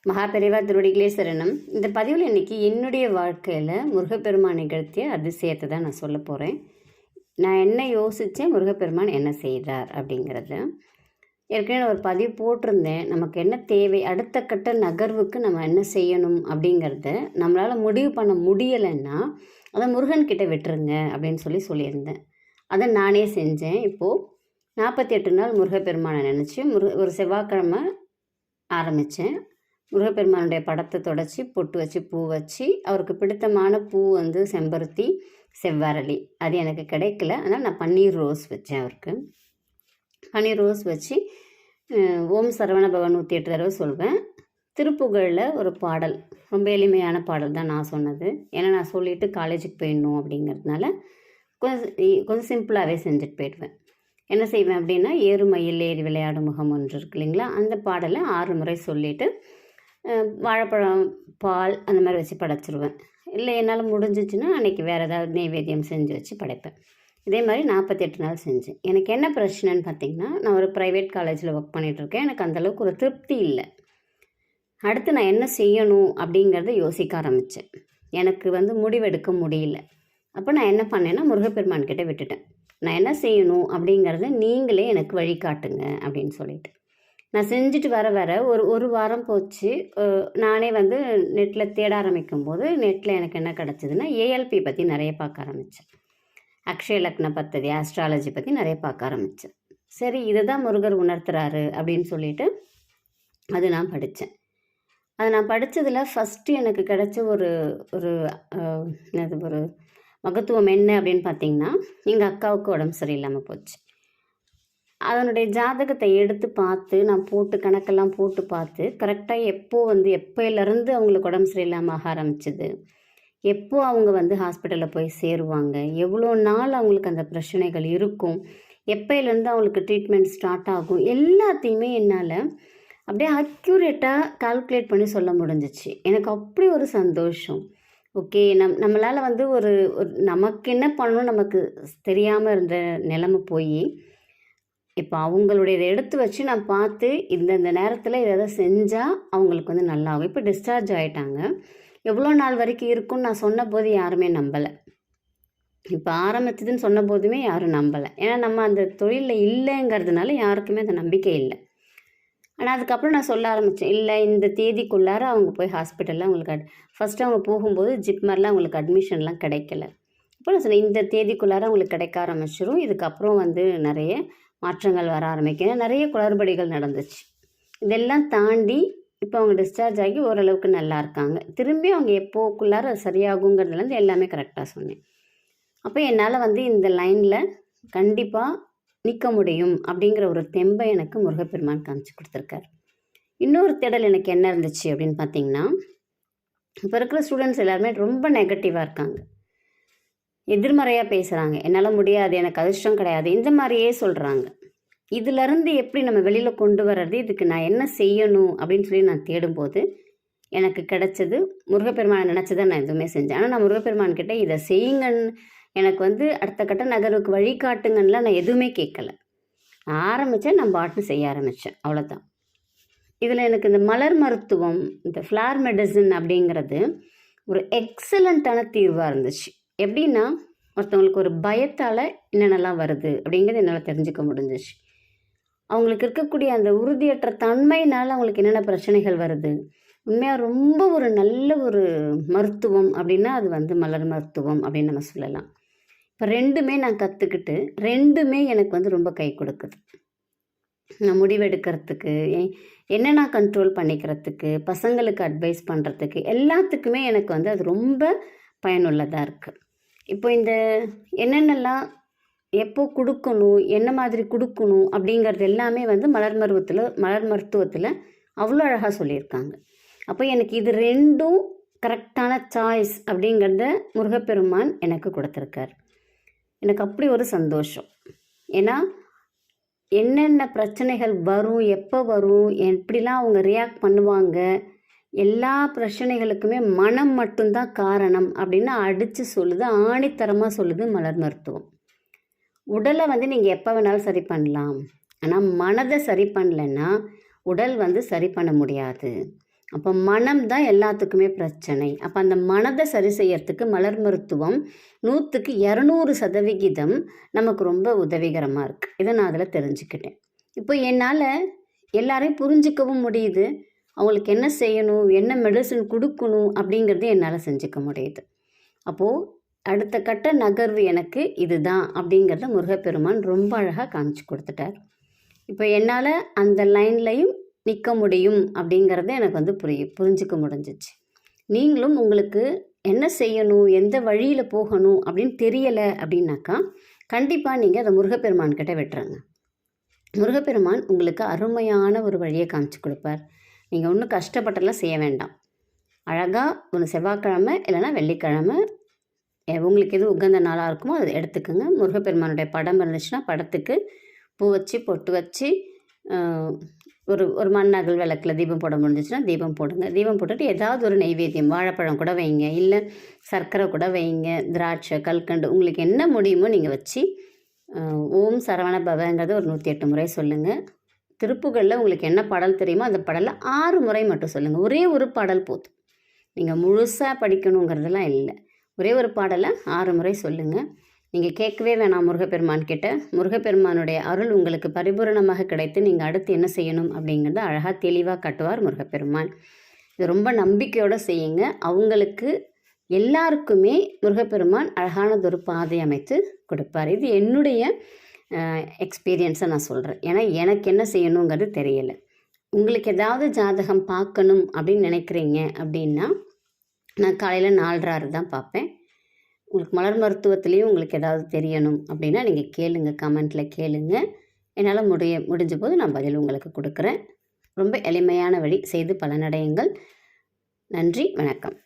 மகாபெரிவா திருவடிகளே சரணம். இந்த பதிவில் இன்றைக்கி என்னுடைய வாழ்க்கையில் முருகப்பெருமான் நிகழ்த்திய அதிசயத்தை தான் நான் சொல்ல போகிறேன். நான் என்ன யோசித்தேன், முருகப்பெருமான் என்ன செய்தார் அப்படிங்கிறது. ஏற்கனவே ஒரு பதிவு போட்டிருந்தேன். நமக்கு என்ன தேவை, அடுத்த கட்ட நகர்வுக்கு நம்ம என்ன செய்யணும் அப்படிங்கிறத நம்மளால் முடிவு பண்ண முடியலைன்னா அதை முருகன்கிட்ட விட்டுருங்க அப்படின்னு சொல்லியிருந்தேன். அதை நானே செஞ்சேன். இப்போது 48 நாள் முருகப்பெருமானை நினச்சி ஒரு செவ்வாய்க்கிழமை ஆரம்பித்தேன். முருகப்பெருமானுடைய படத்தை தொடச்சி பொட்டு வச்சு பூ வச்சு, அவருக்கு பிடித்தமான பூ செம்பருத்தி, செவ்வரளி. அது எனக்கு கிடைக்கல. அதனால் நான் பன்னீர் ரோஸ் வச்சேன். அவருக்கு பன்னீர் ரோஸ் வச்சு ஓம் சரவண பவன் 108 தடவை சொல்வேன். திருப்புகழில் ஒரு பாடல், ரொம்ப எளிமையான பாடல் தான் நான் சொன்னது. ஏன்னா நான் சொல்லிவிட்டு காலேஜுக்கு போயிடணும் அப்படிங்கிறதுனால கொஞ்சம் சிம்பிளாகவே செஞ்சுட்டு போயிடுவேன். என்ன செய்வேன் அப்படின்னா, ஏறுமயில் ஏறி விளையாடும் முகம் ஒன்று இருக்கு இல்லைங்களா, அந்த பாடலை 6 முறை சொல்லிவிட்டு வாழைப்பழம், பால் அந்த மாதிரி வச்சு படைச்சிருவேன். இல்லை என்னால் முடிஞ்சிச்சுன்னா அன்றைக்கி வேறு ஏதாவது நெய்வேத்தியம் செஞ்சு வச்சு படைப்பேன். இதே மாதிரி 48 நாள் செஞ்சேன். எனக்கு என்ன பிரச்சனைன்னு பார்த்திங்கன்னா, நான் ஒரு ப்ரைவேட் காலேஜில் ஒர்க் பண்ணிகிட்ருக்கேன். எனக்கு அந்தளவுக்கு ஒரு திருப்தி இல்லை. அடுத்து நான் என்ன செய்யணும் அப்படிங்கிறத யோசிக்க ஆரம்பித்தேன். எனக்கு முடிவெடுக்க முடியல. அப்போ நான் என்ன பண்ணேன்னா, முருகப்பெருமான்கிட்ட விட்டுட்டேன். நான் என்ன செய்யணும் அப்படிங்கிறத நீங்களே எனக்கு வழிகாட்டுங்க அப்படின்னு சொல்லிட்டு நான் செஞ்சுட்டு வர ஒரு வாரம் போச்சு. நானே நெட்டில் தேட ஆரம்பிக்கும் போது நெட்டில் எனக்கு என்ன கிடச்சிதுன்னா, ஏஎல்பி பற்றி நிறைய பார்க்க ஆரம்பித்தேன். அக்ஷய லக்ன பத்ததி, ஆஸ்ட்ராலஜி பற்றி நிறைய பார்க்க ஆரம்பித்தேன். சரி, இதை தான் முருகர் உணர்த்துறாரு அப்படின்னு சொல்லிட்டு அது நான் படித்தேன். அது நான் படித்ததில் ஃபஸ்ட்டு எனக்கு கிடைச்ச ஒரு ஒரு மகத்துவம் என்ன அப்படின்னு பார்த்திங்கன்னா, எங்கள் அக்காவுக்கு உடம்பு சரியில்லாமல் போச்சு. அதனுடைய ஜாதகத்தை எடுத்து பார்த்து நான் கணக்கெல்லாம் போட்டு பார்த்து கரெக்டாக எப்போலேருந்து அவங்களுக்கு உடம்பு சரியில்லாமல் ஆக ஆரம்பிச்சிது, எப்போ அவங்க ஹாஸ்பிட்டலில் போய் சேருவாங்க, எவ்வளோ நாள் அவங்களுக்கு அந்த பிரச்சனைகள் இருக்கும், எப்போலேருந்து அவங்களுக்கு ட்ரீட்மெண்ட் ஸ்டார்ட் ஆகும், எல்லாத்தையுமே என்னால் அப்படியே அக்யூரேட்டாக கால்குலேட் பண்ணி சொல்ல முடிஞ்சிச்சு. எனக்கு அப்படி ஒரு சந்தோஷம். ஓகே, நம்மளால் ஒரு நமக்கு என்ன பண்ணணும் நமக்கு தெரியாமல் இருந்த நிலைமை போய் இப்போ அவங்களுடைய இதை எடுத்து வச்சு நான் பார்த்து இந்த நேரத்தில் இதை செஞ்சால் அவங்களுக்கு நல்லாகும். இப்போ டிஸ்சார்ஜ் ஆகிட்டாங்க. எவ்வளோ நாள் வரைக்கும் இருக்குன்னு நான் சொன்ன போது யாருமே நம்பலை. இப்போ ஆரம்பிச்சதுன்னு சொன்ன போதுமே யாரும் நம்பலை. ஏன்னா நம்ம அந்த தொழிலில் இல்லைங்கிறதுனால யாருக்குமே அந்த நம்பிக்கை இல்லை. ஆனால் அதுக்கப்புறம் நான் சொல்ல ஆரம்பித்தேன், இல்லை இந்த தேதிக்குள்ளார அவங்க போய் ஹாஸ்பிட்டலில் அவங்களுக்கு ஃபஸ்ட்டு அவங்க போகும்போது ஜிப்மரில் அவங்களுக்கு அட்மிஷன்லாம் கிடைக்கல. அப்போ நான் சொன்னேன், இந்த தேதிக்குள்ளார அவங்களுக்கு கிடைக்க ஆரம்பிச்சிடும். இதுக்கப்புறம் நிறைய மாற்றங்கள் வர ஆரம்பிக்கும். நிறைய குளறுபடிகள் நடந்துச்சு. இதெல்லாம் தாண்டி இப்போ அவங்க டிஸ்சார்ஜ் ஆகி ஓரளவுக்கு நல்லா இருக்காங்க. திரும்பி அவங்க எப்போக்குள்ளார சரியாகுங்கிறதுலேருந்து எல்லாமே கரெக்டாக சொன்னேன். அப்போ என்னால் இந்த லைனில் கண்டிப்பாக நிற்க முடியும் அப்படிங்கிற ஒரு தெம்பை எனக்கு முருகப்பெருமான் காமிச்சு கொடுத்துருக்காரு. இன்னொரு தேடல் எனக்கு என்ன இருந்துச்சு அப்படின்னு பார்த்தீங்கன்னா, இப்போ இருக்கிற ஸ்டூடெண்ட்ஸ் எல்லாருமே ரொம்ப நெகட்டிவாக இருக்காங்க, எதிர்மறையாக பேசுகிறாங்க. என்னால் முடியாது, எனக்கு அதிர்ஷ்டம் கிடையாது, இந்த மாதிரியே சொல்கிறாங்க. இதிலேருந்து எப்படி நம்ம வெளியில் கொண்டு வர்றது, இதுக்கு நான் என்ன செய்யணும் அப்படின்னு நான் தேடும்போது எனக்கு கிடைச்சது, முருகப்பெருமானை நினச்சதை நான் எதுவுமே செஞ்சேன். ஆனால் நான் முருகப்பெருமான்கிட்ட இதை செய்யுங்கன்னு, எனக்கு அடுத்த கட்ட நகர்வுக்கு வழிகாட்டுங்கன்னெலாம் நான் எதுவுமே கேட்கல. நான் ஆரம்பித்தேன், நான் பாட்டுன்னு செய்ய ஆரம்பித்தேன், அவ்வளோதான். இதில் எனக்கு இந்த மலர் மருத்துவம், இந்த ஃப்ளார் மெடிசன் அப்படிங்கிறது ஒரு எக்ஸலண்ட்டான தீர்வாக இருந்துச்சு. எப்படின்னா, ஒருத்தவங்களுக்கு ஒரு பயத்தால் என்னென்னலாம் வருது அப்படிங்கிறது என்னால் தெரிஞ்சுக்க முடிஞ்சிச்சு. அவங்களுக்கு இருக்கக்கூடிய அந்த உறுதியற்ற தன்மையினால் அவங்களுக்கு என்னென்ன பிரச்சனைகள் வருது. உண்மையாக ரொம்ப ஒரு நல்ல ஒரு மருத்துவம் அப்படின்னா அது மலர் மருத்துவம் அப்படின்னு நம்ம சொல்லலாம். இப்போ 2மே நான் கற்றுக்கிட்டு 2மே எனக்கு ரொம்ப கை கொடுக்குது. நான் முடிவெடுக்கிறதுக்கு, என்ன நான் கண்ட்ரோல் பண்ணிக்கிறதுக்கு, பசங்களுக்கு அட்வைஸ் பண்ணுறதுக்கு, எல்லாத்துக்குமே எனக்கு அது ரொம்ப பயனுள்ளதாக இருக்குது. இப்போ இந்த என்னென்னலாம் எப்போ கொடுக்கணும், என்ன மாதிரி கொடுக்கணும் அப்படிங்கிறது எல்லாமே மலர் மருத்துவத்தில் அவ்வளோ அழகாக சொல்லியிருக்காங்க. அப்போ எனக்கு இது 2ம் கரெக்டான சாய்ஸ் அப்படிங்கிறத முருகப்பெருமான் எனக்கு கொடுத்துருக்கார். எனக்கு அப்படி ஒரு சந்தோஷம். ஏன்னா என்னென்ன பிரச்சனைகள் வரும், எப்போ வரும், எப்படிலாம் அவங்க ரியாக்ட் பண்ணுவாங்க, எல்லா பிரச்சனைகளுக்குமே மனம் மட்டும்தான் காரணம் அப்படின்னு அடித்து சொல்லுது, ஆணித்தரமாக சொல்லுது மலர் மருத்துவம். உடலை நீங்கள் எப்போ வேணாலும் சரி பண்ணலாம், ஆனால் மனதை சரி பண்ணலைன்னா உடல் சரி பண்ண முடியாது. அப்போ மனம் தான் எல்லாத்துக்குமே பிரச்சனை. அப்போ அந்த மனதை சரி செய்யறதுக்கு மலர் மருத்துவம் 100க்கு 200% நமக்கு ரொம்ப உதவிகரமாக இருக்குது. இதை நான் அதில் தெரிஞ்சுக்கிட்டேன். இப்போ என்னால் எல்லாரையும் புரிஞ்சிக்கவும் முடியுது. அவங்களுக்கு என்ன செய்யணும், என்ன மெடிசன் கொடுக்கணும் அப்படிங்கிறது என்னால் செஞ்சுக்க முடியுது. அப்போது அடுத்த கட்ட நகர்வு எனக்கு இதுதான் அப்படிங்கிறத முருகப்பெருமான் ரொம்ப அழகாக காமிச்சு கொடுத்துட்டார். இப்போ என்னால் அந்த லைன்லையும் நிற்க முடியும் அப்படிங்கிறத எனக்கு புரிஞ்சிக்க முடிஞ்சிச்சு. நீங்களும் உங்களுக்கு என்ன செய்யணும், எந்த வழியில் போகணும் அப்படின்னு தெரியலை அப்படின்னாக்கா கண்டிப்பாக நீங்கள் அதை முருகப்பெருமான் கிட்ட விட்டுருங்க. முருகப்பெருமான் உங்களுக்கு அருமையான ஒரு வழியை காமிச்சு கொடுப்பார். நீங்கள் ஒன்றும் கஷ்டப்பட்டெல்லாம் செய்ய வேண்டாம். அழகாக ஒன்று செவ்வாய்க்கிழமை இல்லைன்னா வெள்ளிக்கிழமை உங்களுக்கு எது உகந்த நாளாக இருக்குமோ அதை எடுத்துக்கோங்க. முருகப்பெருமானுடைய படம் இருந்துச்சுன்னா படத்துக்கு பூ வச்சு பொட்டு வச்சு ஒரு மண்ணகல் விளக்கில் தீபம் போட முடிஞ்சிச்சுன்னா தீபம் போடுங்க. தீபம் போட்டுட்டு ஏதாவது ஒரு நெய்வேத்தியம், வாழைப்பழம் கூட வைங்க, இல்லை சர்க்கரை கூட வைங்க, திராட்சை, கல்கண்டு, உங்களுக்கு என்ன முடியுமோ நீங்கள் வச்சு ஓம் சரவண பவங்கிறத ஒரு 108 முறை சொல்லுங்கள். திருப்புகளில் உங்களுக்கு என்ன பாடல் தெரியுமோ அந்த பாடலில் 6 முறை மட்டும் சொல்லுங்கள். ஒரே ஒரு பாடல் போதும். நீங்கள் முழுசாக படிக்கணுங்கிறதெல்லாம் இல்லை. ஒரே ஒரு பாடலை 6 முறை சொல்லுங்கள். நீங்கள் கேட்கவே வேணாம் முருகப்பெருமான் கிட்ட. முருகப்பெருமானுடைய அருள் உங்களுக்கு பரிபூரணமாக கிடைத்து நீங்கள் அடுத்து என்ன செய்யணும் அப்படிங்கிறத அழகாக தெளிவாக காட்டுவார் முருகப்பெருமான். இது ரொம்ப நம்பிக்கையோடு செய்யுங்க. அவங்களுக்கு எல்லாருக்குமே முருகப்பெருமான் அழகானதொரு பாதை அமைத்து கொடுப்பார். இது என்னுடைய எக்ஸ்பீரியன்ஸை நான் சொல்கிறேன். ஏன்னா எனக்கு என்ன செய்யணுங்கிறது தெரியலை. உங்களுக்கு ஏதாவது ஜாதகம் பார்க்கணும் அப்படின்னு நினைக்கிறீங்க அப்படின்னா நான் காலையில் 4:30 தான் பார்ப்பேன். உங்களுக்கு மலர் மருத்துவத்துலேயும் உங்களுக்கு ஏதாவது தெரியணும் அப்படின்னா நீங்கள் கேளுங்க, கமெண்ட்டில் கேளுங்க. என்னால் முடிஞ்ச போது நான் பதில் உங்களுக்கு கொடுக்குறேன். ரொம்ப எளிமையான வழி, செய்து பலனடையுங்கள். நன்றி, வணக்கம்.